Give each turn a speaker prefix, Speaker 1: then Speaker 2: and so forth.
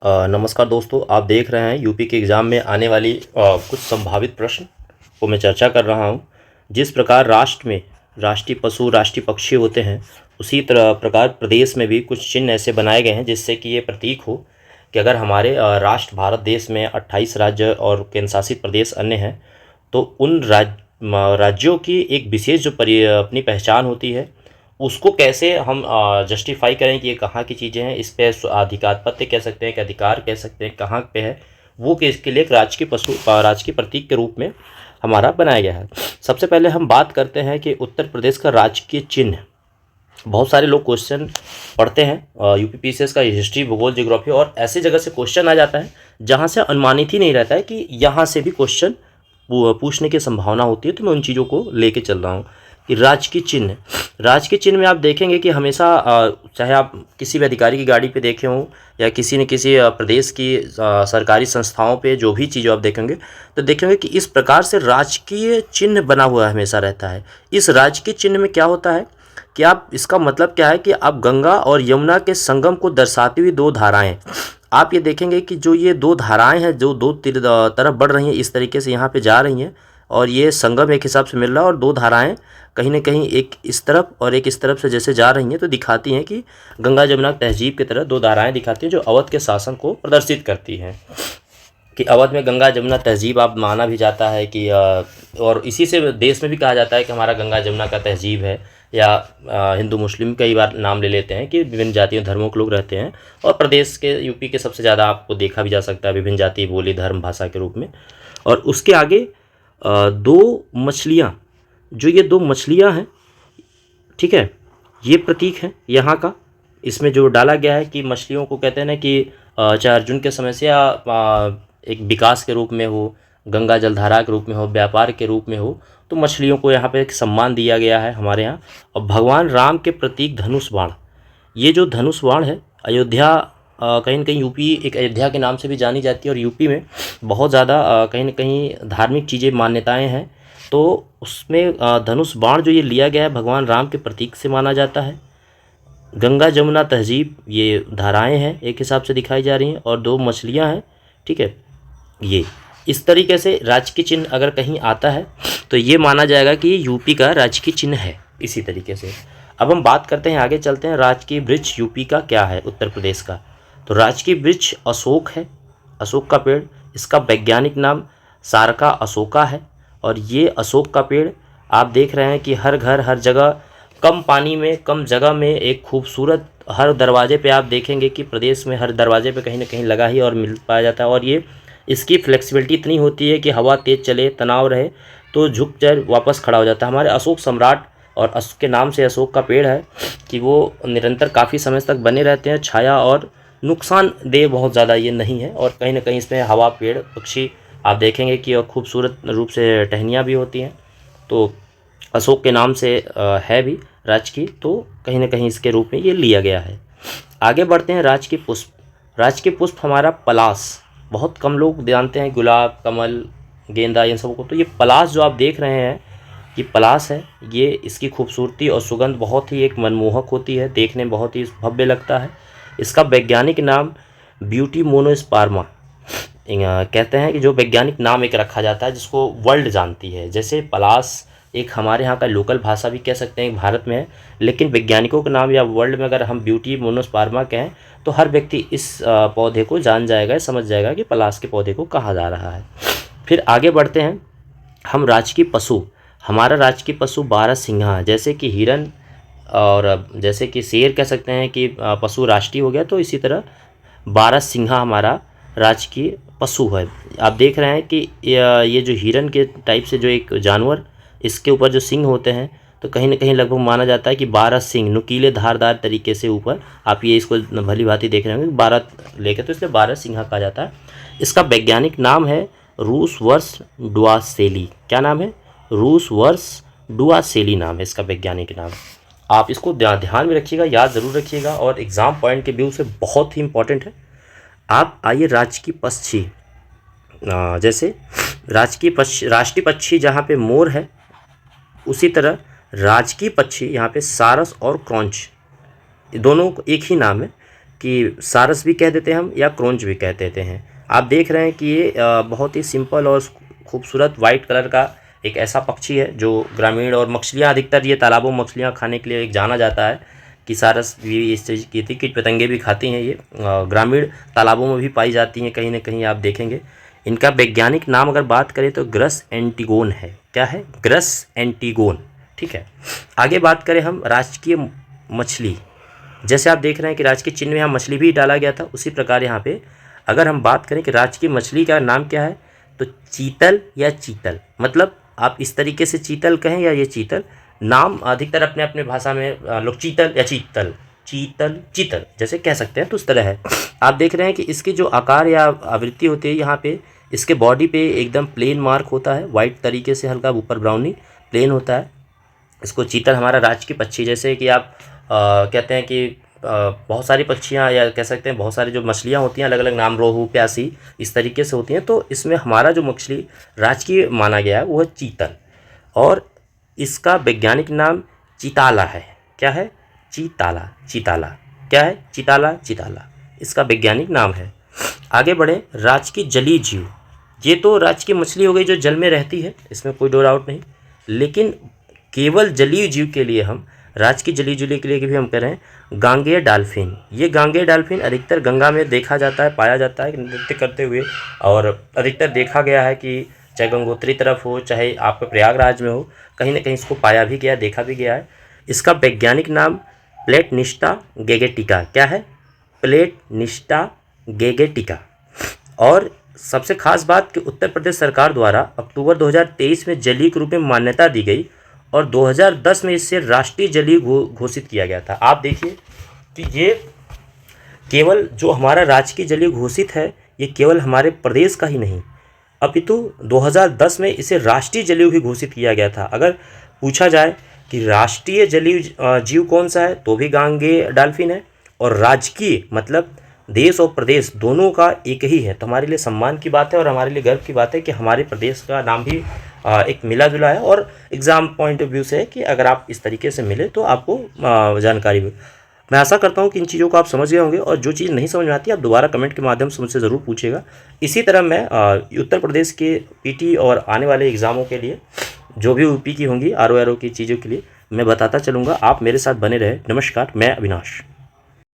Speaker 1: नमस्कार दोस्तों, आप देख रहे हैं यूपी के एग्ज़ाम में आने वाली कुछ संभावित प्रश्न को मैं चर्चा कर रहा हूं। जिस प्रकार राष्ट्र में राष्ट्रीय पशु, राष्ट्रीय पक्षी होते हैं, उसी तरह प्रकार प्रदेश में भी कुछ चिन्ह ऐसे बनाए गए हैं जिससे कि ये प्रतीक हो कि अगर हमारे राष्ट्र भारत देश में 28 राज्य और केंद्र शासित प्रदेश अन्य हैं, तो उन राज्यों की एक विशेष जो अपनी पहचान होती है, उसको कैसे हम जस्टिफाई करें कि ये कहाँ की चीज़ें हैं। इस पे अधिकारपत्य कह सकते हैं कि अधिकार कह सकते हैं, कहाँ पे है वो, कि इसके लिए एक राजकीय पशु, राजकीय प्रतीक के रूप में हमारा बनाया गया है। सबसे पहले हम बात करते हैं कि उत्तर प्रदेश का राजकीय चिन्ह। बहुत सारे लोग क्वेश्चन पढ़ते हैं यूपीपीसीएस का, हिस्ट्री, भूगोल, ज्योग्राफी, और ऐसी जगह से क्वेश्चन आ जाता है जहाँ से अनुमानित ही नहीं रहता है कि यहाँ से भी क्वेश्चन पूछने की संभावना होती है। तो मैं उन चीज़ों को लेके चल रहा हूँ कि राजकीय चिन्ह। राजकीय चिन्ह में आप देखेंगे कि हमेशा चाहे आप किसी भी अधिकारी की गाड़ी पे देखे हों या किसी न किसी प्रदेश की सरकारी संस्थाओं पे, जो भी चीज़ आप देखेंगे तो देखेंगे कि इस प्रकार से राजकीय चिन्ह बना हुआ हमेशा रहता है। इस राजकीय चिन्ह में क्या होता है कि आप, इसका मतलब क्या है कि आप गंगा और यमुना के संगम को दर्शाती हुई दो धाराएं, आप ये देखेंगे कि जो ये दो धाराएं हैं जो दो तरफ बढ़ रही हैं, इस तरीके से यहाँ पे जा रही हैं, और ये संगम एक हिसाब से मिल रहा है, और दो धाराएं कहीं ना कहीं एक इस तरफ और एक इस तरफ से जैसे जा रही हैं, तो दिखाती हैं कि गंगा जमुना तहजीब की तरह दो धाराएं दिखाती हैं जो अवध के शासन को प्रदर्शित करती हैं। कि अवध में गंगा जमुना तहजीब आप माना भी जाता है कि और इसी से देश में भी कहा जाता है कि हमारा गंगा जमुना का तहजीब है, या हिंदू मुस्लिम कई बार नाम ले लेते हैं कि विभिन्न जातियों धर्मों के लोग रहते हैं, और प्रदेश के यूपी के सबसे ज़्यादा आपको देखा भी जा सकता है विभिन्न जाति, बोली, धर्म, भाषा के रूप में। और उसके आगे दो मछलियाँ, जो ये दो मछलियाँ हैं, ठीक है, ये प्रतीक है यहाँ का। इसमें जो डाला गया है कि मछलियों को कहते हैं ना कि चाहे अर्जुन के समय से या एक विकास के रूप में हो, गंगा जलधारा के रूप में हो, व्यापार के रूप में हो, तो मछलियों को यहाँ पे एक सम्मान दिया गया है हमारे यहाँ। और भगवान राम के प्रतीक धनुष बाण, ये जो धनुष बाण है, अयोध्या कहीं न कहीं यूपी एक अयोध्या के नाम से भी जानी जाती है, और यूपी में बहुत ज़्यादा कहीं न कहीं धार्मिक चीज़ें, मान्यताएँ हैं, तो उसमें धनुष बाण जो ये लिया गया है भगवान राम के प्रतीक से माना जाता है। गंगा जमुना तहजीब, ये धाराएं हैं एक हिसाब से दिखाई जा रही हैं, और दो मछलियां हैं, ठीक है। ये इस तरीके से राजकीय चिन्ह अगर कहीं आता है तो ये माना जाएगा कि ये यूपी का राजकीय चिन्ह है। इसी तरीके से अब हम बात करते हैं, आगे चलते हैं, राजकीय वृक्ष यूपी का क्या है, उत्तर प्रदेश का। तो राजकीय वृक्ष अशोक है, अशोक का पेड़। इसका वैज्ञानिक नाम सारका अशोका है। और ये अशोक का पेड़ आप देख रहे हैं कि हर घर, हर जगह, कम पानी में, कम जगह में एक खूबसूरत, हर दरवाजे पे आप देखेंगे कि प्रदेश में हर दरवाजे पे कहीं ना कहीं लगा ही और मिल पाया जाता है। और ये, इसकी फ्लेक्सिबिलिटी इतनी होती है कि हवा तेज़ चले, तनाव रहे तो झुक जाए, वापस खड़ा हो जाता है। हमारे अशोक सम्राट, और अशोक के नाम से अशोक का पेड़ है कि वो निरंतर काफ़ी समय तक बने रहते हैं, छाया, और नुकसानदेह बहुत ज़्यादा ये नहीं है। और कहीं ना कहीं इसमें हवा, पेड़, पक्षी आप देखेंगे कि खूबसूरत रूप से टहनियाँ भी होती हैं। तो अशोक के नाम से है भी राजकीय, तो कहीं ना कहीं इसके रूप में ये लिया गया है। आगे बढ़ते हैं, राजकीय पुष्प। राजकीय पुष्प हमारा पलाश, बहुत कम लोग जानते हैं, गुलाब, कमल, गेंदा, इन सबको। तो ये पलाश जो आप देख रहे हैं, ये पलाश है। ये, इसकी खूबसूरती और सुगंध बहुत ही एक मनमोहक होती है, देखने में बहुत ही भव्य लगता है। इसका वैज्ञानिक नाम ब्यूटी मोनोस्पर्मा कहते हैं, कि जो वैज्ञानिक नाम एक रखा जाता है जिसको वर्ल्ड जानती है। जैसे पलाश एक हमारे यहाँ का लोकल भाषा भी कह सकते हैं भारत में है, लेकिन वैज्ञानिकों का नाम या वर्ल्ड में अगर हम ब्यूटी मोनोस्पर्मा कहें तो हर व्यक्ति इस पौधे को जान जाएगा, समझ जाएगा कि पलाश के पौधे को कहा जा रहा है। फिर आगे बढ़ते हैं हम, राजकीय पशु। हमारा राजकीय पशु बारहसिंघा है। जैसे कि हिरन और जैसे कि शेर कह सकते हैं कि पशु राष्ट्रीय हो गया, तो इसी तरह बारहसिंघा हमारा राजकीय पशु है। आप देख रहे हैं कि ये जो हिरन के टाइप से जो एक जानवर, इसके ऊपर जो सिंग होते हैं, तो कहीं ना कहीं लगभग माना जाता है कि 12 सिंग नुकीले धारदार तरीके से ऊपर, आप ये इसको भली भांति देख रहे होंगे 12 लेके, तो इसलिए 12 सिंघा कहा जाता है। इसका वैज्ञानिक नाम है रूस वर्स डुआसेली। क्या नाम है? रूस वर्स डुआसेली नाम है इसका वैज्ञानिक नाम। आप इसको ध्यान में रखिएगा, याद ज़रूर रखिएगा, और एग्ज़ाम पॉइंट के व्यू से बहुत ही इंपॉर्टेंट है। आप आइए राजकीय पक्षी। जैसे राष्ट्रीय पक्षी जहाँ पे मोर है, उसी तरह राजकीय पक्षी यहाँ पे सारस और क्रॉन्च, दोनों एक ही नाम है। कि सारस भी कह देते हैं हम या क्रोंच भी कह देते हैं। आप देख रहे हैं कि ये बहुत ही सिंपल और खूबसूरत वाइट कलर का एक ऐसा पक्षी है जो ग्रामीण और मछलियाँ अधिकतर ये तालाबों में मछलियाँ खाने के लिए एक जाना जाता है कि सारस भी इस चीज़ की थी। कीट पतंगे भी खाती हैं ये, ग्रामीण तालाबों में भी पाई जाती हैं कहीं ना कहीं आप देखेंगे। इनका वैज्ञानिक नाम अगर बात करें तो ग्रस एंटीगोन है। क्या है? Gross antigone. ठीक है, आगे बात करें हम राजकीय मछली। जैसे आप देख रहे हैं कि राजकीय चिन्ह में यहाँ मछली भी डाला गया था, उसी प्रकार यहाँ पे अगर हम बात करें कि राजकीय मछली का नाम क्या है तो चीतल या चीतल, मतलब आप इस तरीके से चीतल कहें या ये चीतल। नाम अधिकतर अपने अपने भाषा में लोग चीतल या चीतल, चीतल चीतल जैसे कह सकते हैं, तो उस तरह है। आप देख रहे हैं कि इसकी जो आकार या आवृत्ति होती है यहाँ पे इसके बॉडी पे एकदम प्लेन मार्क होता है, वाइट तरीके से हल्का ऊपर ब्राउनी प्लेन होता है। इसको चीतल हमारा राजकीय पक्षी, जैसे कि आप कहते हैं कि बहुत सारी पक्षियाँ या कह सकते हैं बहुत सारी जो मछलियाँ होती हैं अलग अलग नाम, रोहू, प्यासी, इस तरीके से होती हैं। तो इसमें हमारा जो मछली राजकीय माना गया है वो है चीतल, और इसका वैज्ञानिक नाम चिताला है। क्या है? चीताला। चिताला क्या है? चिताला, चिताला इसका वैज्ञानिक नाम है। आगे बढ़े, राजकीय जलीय जीव। ये तो राजकीय मछली हो गई जो जल में रहती है, इसमें कोई दो डाउट नहीं, लेकिन केवल जलीय जीव के लिए हम राजकीय जलीय जीव के लिए भी हम कह रहे हैं गांगेय डॉल्फिन। ये गांगेय डॉल्फिन अधिकतर गंगा में देखा जाता है, पाया जाता है नृत्य करते हुए, और अधिकतर देखा गया है कि चाहे गंगोत्री तरफ हो चाहे आपके प्रयागराज में हो, कहीं ना कहीं इसको पाया भी गया, देखा भी गया है। इसका वैज्ञानिक नाम प्लेटनिस्टा गेगेटिका। क्या है? प्लेटनिस्टा गेगेटिका। और सबसे खास बात कि उत्तर प्रदेश सरकार द्वारा अक्टूबर 2023 में जलीय के रूप में मान्यता दी गई और 2010 में इसे राष्ट्रीय जलीय घोषित किया गया था। आप देखिए कि ये केवल जो हमारा राजकीय जलीय घोषित है ये केवल हमारे प्रदेश का ही नहीं, अपितु 2010 में इसे राष्ट्रीय जलीय भी घोषित किया गया था। अगर पूछा जाए कि राष्ट्रीय जलीय जीव कौन सा है तो भी गांगेय डॉल्फिन है, और राजकीय मतलब देश और प्रदेश दोनों का एक ही है। तो हमारे लिए सम्मान की बात है और हमारे लिए गर्व की बात है कि हमारे प्रदेश का नाम भी एक मिला जुला है, और एग्ज़ाम पॉइंट ऑफ व्यू से है कि अगर आप इस तरीके से मिले तो आपको जानकारी भी। मैं आशा करता हूँ कि इन चीज़ों को आप समझ गए होंगे, और जो चीज़ नहीं समझ में आती आप दोबारा कमेंट के माध्यम से मुझसे ज़रूर पूछिएगा। इसी तरह मैं उत्तर प्रदेश के पीटी और आने वाले एग्ज़ामों के लिए जो भी यूपी की होंगी RO की चीज़ों के लिए मैं बताता चलूँगा। आप मेरे साथ बने रहे। नमस्कार, मैं अविनाश।